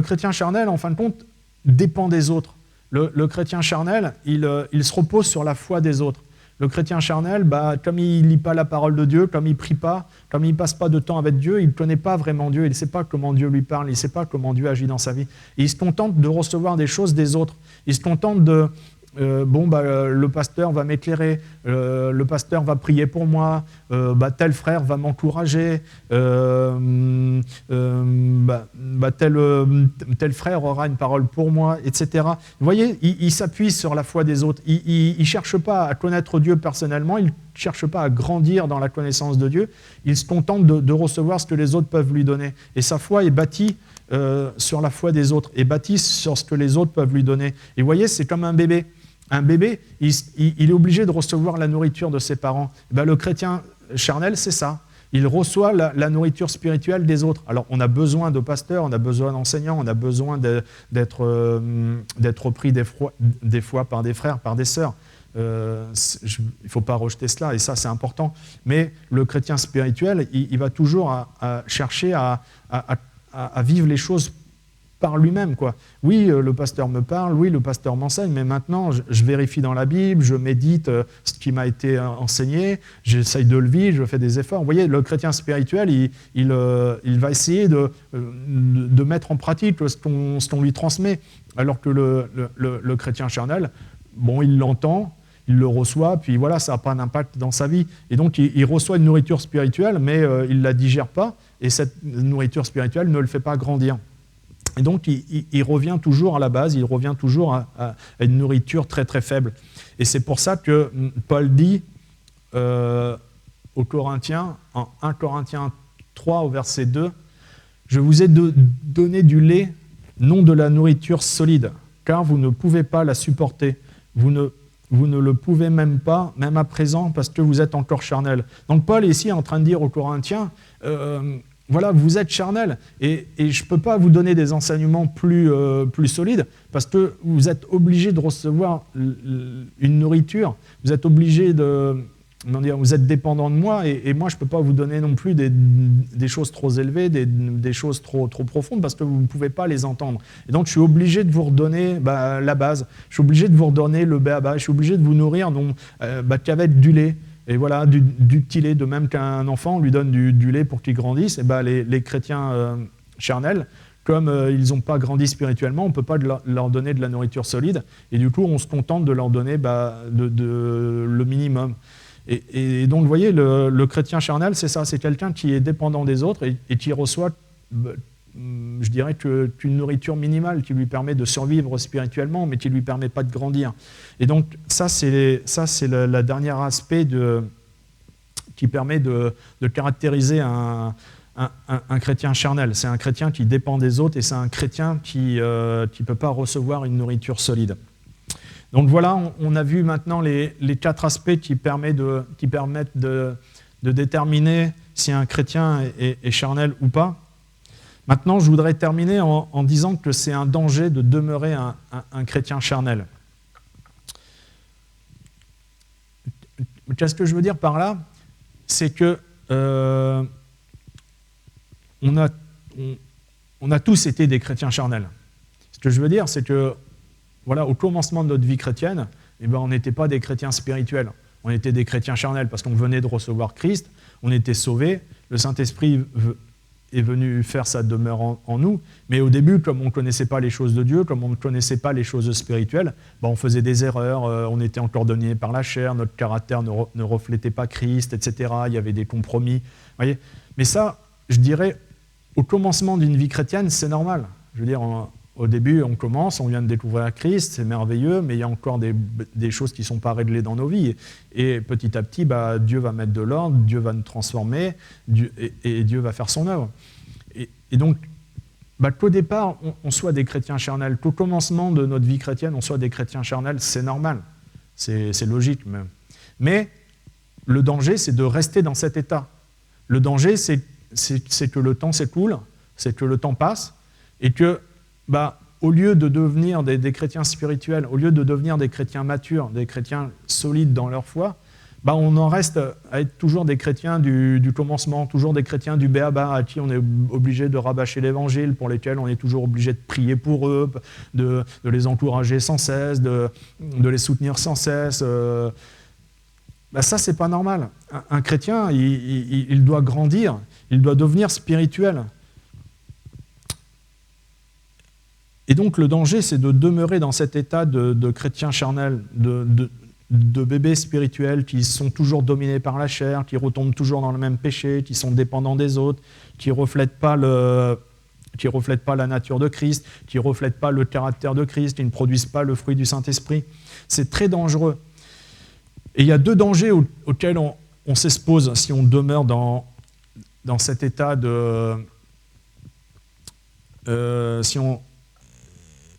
chrétien charnel, en fin de compte, dépend des autres. Le chrétien charnel, il se repose sur la foi des autres. Le chrétien charnel, comme il ne lit pas la parole de Dieu, comme il ne prie pas, comme il ne passe pas de temps avec Dieu, il ne connaît pas vraiment Dieu, il ne sait pas comment Dieu lui parle, il ne sait pas comment Dieu agit dans sa vie. Et il se contente de recevoir des choses des autres. Il se contente de... le pasteur va m'éclairer, le pasteur va prier pour moi, tel frère va m'encourager, tel frère aura une parole pour moi, etc. Vous voyez, il s'appuie sur la foi des autres. Il ne cherche pas à connaître Dieu personnellement, il ne cherche pas à grandir dans la connaissance de Dieu, il se contente de recevoir ce que les autres peuvent lui donner. Et sa foi est bâtie sur la foi des autres, est bâtie sur ce que les autres peuvent lui donner. Et vous voyez, c'est comme un bébé. Un bébé, il est obligé de recevoir la nourriture de ses parents. Le chrétien charnel, c'est ça. Il reçoit la nourriture spirituelle des autres. Alors, on a besoin de pasteurs, on a besoin d'enseignants, on a besoin d'être repris des fois par des frères, par des sœurs. Il ne faut pas rejeter cela, et ça, c'est important. Mais le chrétien spirituel, il va toujours chercher à vivre les choses par lui-même, quoi. Oui, le pasteur me parle, oui, le pasteur m'enseigne, mais maintenant, je vérifie dans la Bible, je médite ce qui m'a été enseigné, j'essaye de le vivre, je fais des efforts. Vous voyez, le chrétien spirituel, il va essayer de mettre en pratique ce qu'on lui transmet, alors que le chrétien charnel, bon, il l'entend, il le reçoit, puis voilà, ça n'a pas d'impact dans sa vie. Et donc, il reçoit une nourriture spirituelle, mais il ne la digère pas, et cette nourriture spirituelle ne le fait pas grandir. Et donc, il revient toujours à la base, il revient toujours à une nourriture très très faible. Et c'est pour ça que Paul dit aux Corinthiens, en 1 Corinthiens 3 au verset 2, « Je vous ai donné du lait, non de la nourriture solide, car vous ne pouvez pas la supporter. Vous ne le pouvez même pas, même à présent, parce que vous êtes encore charnel. » Donc Paul est ici en train de dire aux Corinthiens, voilà, vous êtes charnel, et je ne peux pas vous donner des enseignements plus solides, parce que vous êtes obligé de recevoir une nourriture, vous êtes obligé vous êtes dépendant de moi, et moi je ne peux pas vous donner non plus des choses trop élevées, des choses trop profondes, parce que vous ne pouvez pas les entendre. Et donc je suis obligé de vous redonner la base, je suis obligé de vous redonner le béaba, je suis obligé de vous nourrir qu'avec du lait. Et voilà, du petit lait, de même qu'un enfant, on lui donne du lait pour qu'il grandisse, et les chrétiens charnels, comme ils n'ont pas grandi spirituellement, on ne peut pas leur donner de la nourriture solide, et du coup on se contente de leur donner le minimum. Et donc vous voyez, le chrétien charnel, c'est ça, c'est quelqu'un qui est dépendant des autres et qui reçoit, je dirais, qu'une nourriture minimale qui lui permet de survivre spirituellement, mais qui ne lui permet pas de grandir. Et donc ça, c'est le dernier aspect qui permet de caractériser un chrétien charnel. C'est un chrétien qui dépend des autres, et c'est un chrétien qui ne peut pas recevoir une nourriture solide. Donc voilà, on a vu maintenant les 4 aspects qui permettent de déterminer si un chrétien est charnel ou pas. Maintenant, je voudrais terminer en disant que c'est un danger de demeurer un chrétien charnel. Qu'est-ce que je veux dire par là? C'est que on a tous été des chrétiens charnels. Ce que je veux dire, c'est que voilà, au commencement de notre vie chrétienne, on n'était pas des chrétiens spirituels, on était des chrétiens charnels parce qu'on venait de recevoir Christ, on était sauvés, le Saint-Esprit est venu faire sa demeure en nous, mais au début, comme on ne connaissait pas les choses de Dieu, comme on ne connaissait pas les choses spirituelles, on faisait des erreurs, on était encore dominé par la chair, notre caractère ne reflétait pas Christ, etc. Il y avait des compromis. Voyez, mais ça, je dirais, au commencement d'une vie chrétienne, c'est normal. Je veux dire, au début, on commence, on vient de découvrir Christ, c'est merveilleux, mais il y a encore des choses qui ne sont pas réglées dans nos vies. Et petit à petit, Dieu va mettre de l'ordre, Dieu va nous transformer, et Dieu va faire son œuvre. Et donc, qu'au départ, on soit des chrétiens charnels, qu'au commencement de notre vie chrétienne, on soit des chrétiens charnels, c'est normal, c'est logique même. Mais le danger, c'est de rester dans cet état. Le danger, c'est que le temps s'écoule, c'est que le temps passe, et que au lieu de devenir des chrétiens spirituels, au lieu de devenir des chrétiens matures, des chrétiens solides dans leur foi, on en reste à être toujours des chrétiens du commencement, toujours des chrétiens du béaba, à qui on est obligé de rabâcher l'évangile, pour lesquels on est toujours obligé de prier pour eux, de les encourager sans cesse, de les soutenir sans cesse. Ça, c'est pas normal. Un chrétien, il doit grandir, il doit devenir spirituel. Et donc le danger, c'est de demeurer dans cet état de chrétien charnel, de bébés spirituels qui sont toujours dominés par la chair, qui retombent toujours dans le même péché, qui sont dépendants des autres, qui ne reflètent pas la nature de Christ, qui ne reflètent pas le caractère de Christ, qui ne produisent pas le fruit du Saint-Esprit. C'est très dangereux. Et il y a 2 dangers auxquels on s'expose si on demeure dans cet état de...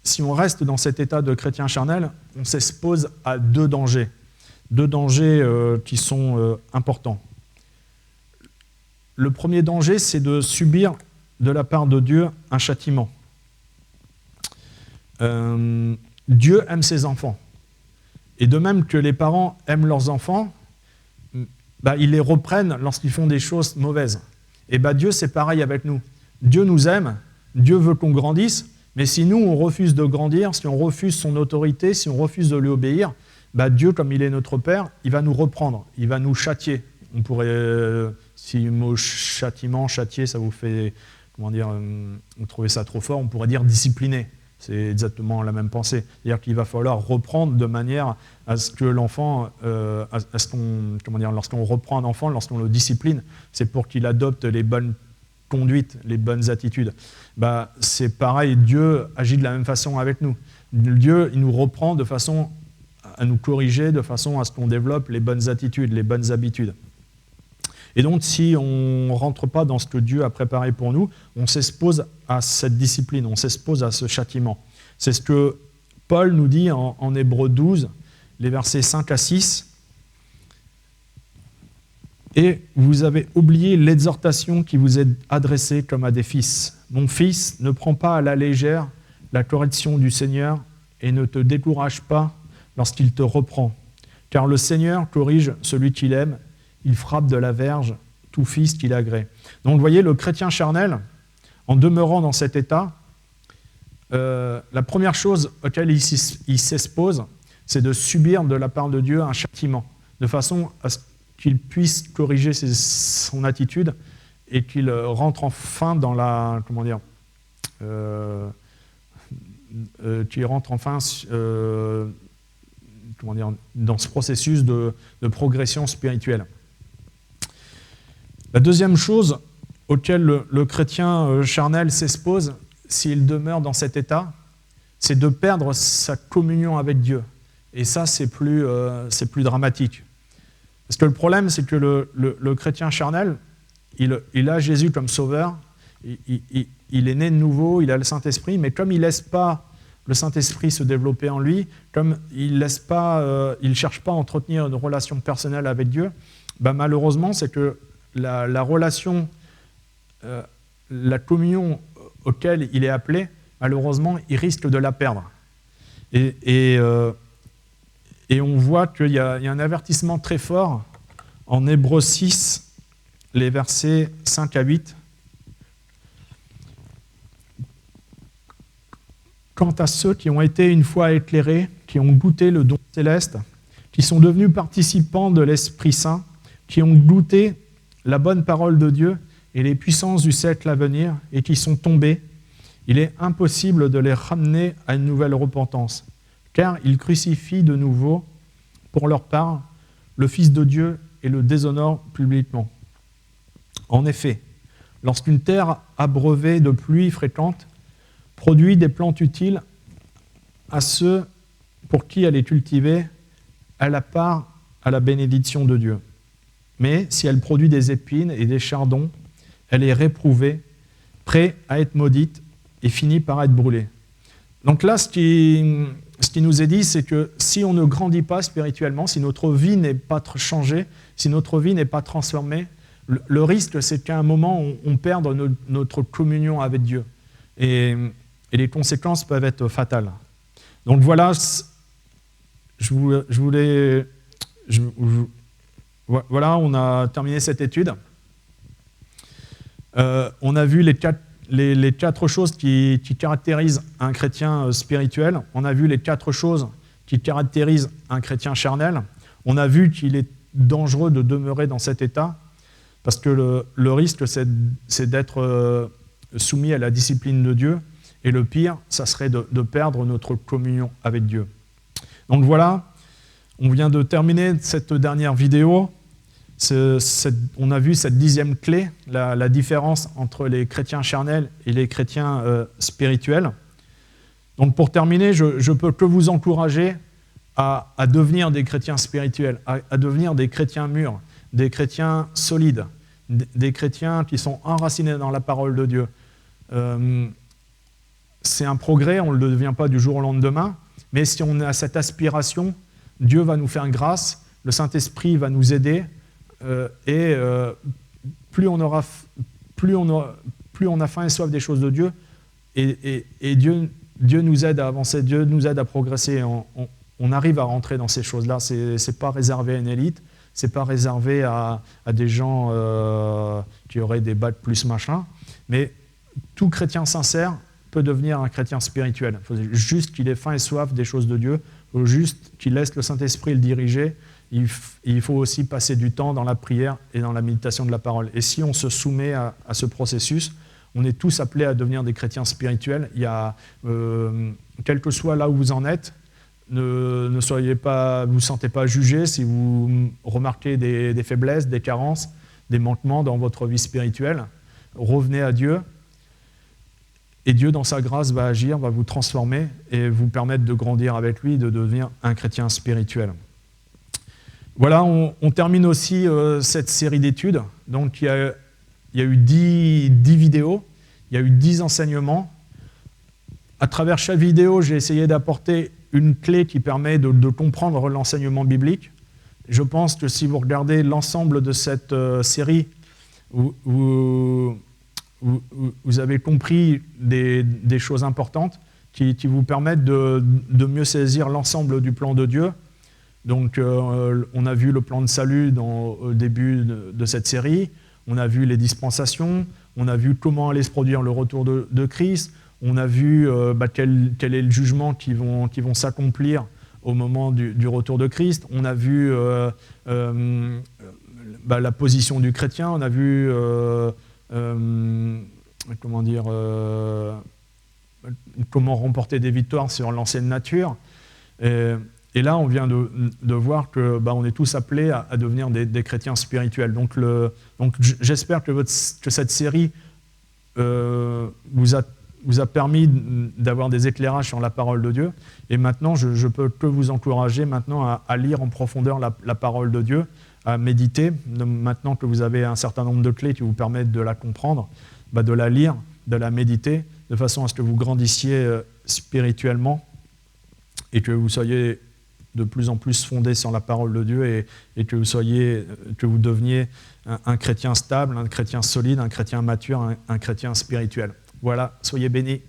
Si on reste dans cet état de chrétien charnel, on s'expose à 2 dangers. 2 dangers qui sont importants. Le premier danger, c'est de subir de la part de Dieu un châtiment. Dieu aime ses enfants. Et de même que les parents aiment leurs enfants, ils les reprennent lorsqu'ils font des choses mauvaises. Et Dieu, c'est pareil avec nous. Dieu nous aime, Dieu veut qu'on grandisse, Mais si nous, on refuse de grandir, si on refuse son autorité, si on refuse de lui obéir, Dieu, comme il est notre Père, il va nous reprendre, il va nous châtier. On pourrait, si le mot châtiment, châtier, ça vous fait, comment dire, vous trouvez ça trop fort, on pourrait dire discipliner. C'est exactement la même pensée. C'est-à-dire qu'il va falloir reprendre de manière à ce que l'enfant, lorsqu'on reprend un enfant, lorsqu'on le discipline, c'est pour qu'il adopte les bonnes conduites, les bonnes attitudes. C'est pareil, Dieu agit de la même façon avec nous. Dieu, il nous reprend de façon à nous corriger, de façon à ce qu'on développe les bonnes attitudes, les bonnes habitudes. Et donc, si on ne rentre pas dans ce que Dieu a préparé pour nous, on s'expose à cette discipline, on s'expose à ce châtiment. C'est ce que Paul nous dit en Hébreux 12, les versets 5 à 6. « Et vous avez oublié l'exhortation qui vous est adressée comme à des fils. Mon fils, ne prends pas à la légère la correction du Seigneur et ne te décourage pas lorsqu'il te reprend. Car le Seigneur corrige celui qu'il aime, il frappe de la verge tout fils qu'il agrée. » Donc vous voyez, le chrétien charnel, en demeurant dans cet état, la première chose auquel il s'expose, c'est de subir de la part de Dieu un châtiment, de façon à ce qu'il puisse corriger son attitude et qu'il rentre enfin dans la, qu'il rentre enfin dans ce processus de progression spirituelle. La deuxième chose auquel le chrétien charnel s'expose, s'il demeure dans cet état, c'est de perdre sa communion avec Dieu. Et ça, c'est plus dramatique. Parce que le problème, c'est que le chrétien charnel, il a Jésus comme sauveur, il est né de nouveau, il a le Saint-Esprit, mais comme il ne laisse pas le Saint-Esprit se développer en lui, comme il ne cherche pas à entretenir une relation personnelle avec Dieu, malheureusement, c'est que la relation, la communion auquel il est appelé, malheureusement, il risque de la perdre. Et on voit qu'il y a un avertissement très fort en Hébreux 6, les versets 5 à 8. Quant à ceux qui ont été une fois éclairés, qui ont goûté le don céleste, qui sont devenus participants de l'Esprit Saint, qui ont goûté la bonne parole de Dieu et les puissances du siècle à venir, et qui sont tombés, il est impossible de les ramener à une nouvelle repentance, car ils crucifient de nouveau, pour leur part, le Fils de Dieu et le déshonorent publiquement. En effet, lorsqu'une terre abreuvée de pluie fréquente produit des plantes utiles à ceux pour qui elle est cultivée, elle a part à la bénédiction de Dieu. Mais si elle produit des épines et des chardons, elle est réprouvée, prête à être maudite et finit par être brûlée. Donc là, ce qui nous est dit, c'est que si on ne grandit pas spirituellement, si notre vie n'est pas changée, si notre vie n'est pas transformée, le risque, c'est qu'à un moment, on perde notre communion avec Dieu. Et les conséquences peuvent être fatales. Donc voilà, voilà, on a terminé cette étude. On a vu les quatre choses qui caractérisent un chrétien spirituel. On a vu les 4 choses qui caractérisent un chrétien charnel. On a vu qu'il est dangereux de demeurer dans cet état parce que le risque, c'est d'être soumis à la discipline de Dieu. Et le pire, ça serait de perdre notre communion avec Dieu. Donc voilà, on vient de terminer cette dernière vidéo. On a vu cette 10e clé, la différence entre les chrétiens charnels et les chrétiens spirituels. Donc pour terminer, je ne peux que vous encourager à devenir des chrétiens spirituels, à devenir des chrétiens mûrs, des chrétiens solides, des chrétiens qui sont enracinés dans la parole de Dieu. C'est un progrès, on ne le devient pas du jour au lendemain, mais si on a cette aspiration, Dieu va nous faire grâce, le Saint-Esprit va nous aider, et plus on a faim et soif des choses de Dieu, et Dieu nous aide à avancer, Dieu nous aide à progresser, on arrive à rentrer dans ces choses-là. C'est pas réservé à une élite, c'est pas réservé à des gens qui auraient des bacs plus machin, mais tout chrétien sincère peut devenir un chrétien spirituel. Il faut juste qu'il ait faim et soif des choses de Dieu. Il faut juste qu'il laisse le Saint-Esprit le diriger. Il faut aussi passer du temps dans la prière et dans la méditation de la parole. Et si on se soumet à ce processus, on est tous appelés à devenir des chrétiens spirituels. Il y a, quel que soit là où vous en êtes, ne vous sentez pas jugé si vous remarquez des faiblesses, des carences, des manquements dans votre vie spirituelle. Revenez à Dieu. Et Dieu, dans sa grâce, va agir, va vous transformer et vous permettre de grandir avec lui, de devenir un chrétien spirituel. Voilà, on termine aussi cette série d'études. Donc, il y a eu 10 vidéos, il y a eu 10 enseignements. À travers chaque vidéo, j'ai essayé d'apporter une clé qui permet de comprendre l'enseignement biblique. Je pense que si vous regardez l'ensemble de cette série, vous avez compris des choses importantes qui vous permettent de mieux saisir l'ensemble du plan de Dieu. Donc, on a vu le plan de salut au début de cette série, on a vu les dispensations, on a vu comment allait se produire le retour de Christ, on a vu quel est le jugement qui vont s'accomplir au moment du retour de Christ, on a vu la position du chrétien, on a vu comment remporter des victoires sur l'ancienne nature. Et là, on vient de voir que on est tous appelés à devenir des chrétiens spirituels. Donc j'espère que cette série vous a permis d'avoir des éclairages sur la parole de Dieu. Et maintenant, je peux que vous encourager maintenant à lire en profondeur la parole de Dieu, à méditer. Maintenant que vous avez un certain nombre de clés qui vous permettent de la comprendre, de la lire, de la méditer, de façon à ce que vous grandissiez spirituellement et que vous soyez de plus en plus fondé sur la parole de Dieu et que vous deveniez un chrétien stable, un chrétien solide, un chrétien mature, un chrétien spirituel. Voilà, soyez bénis.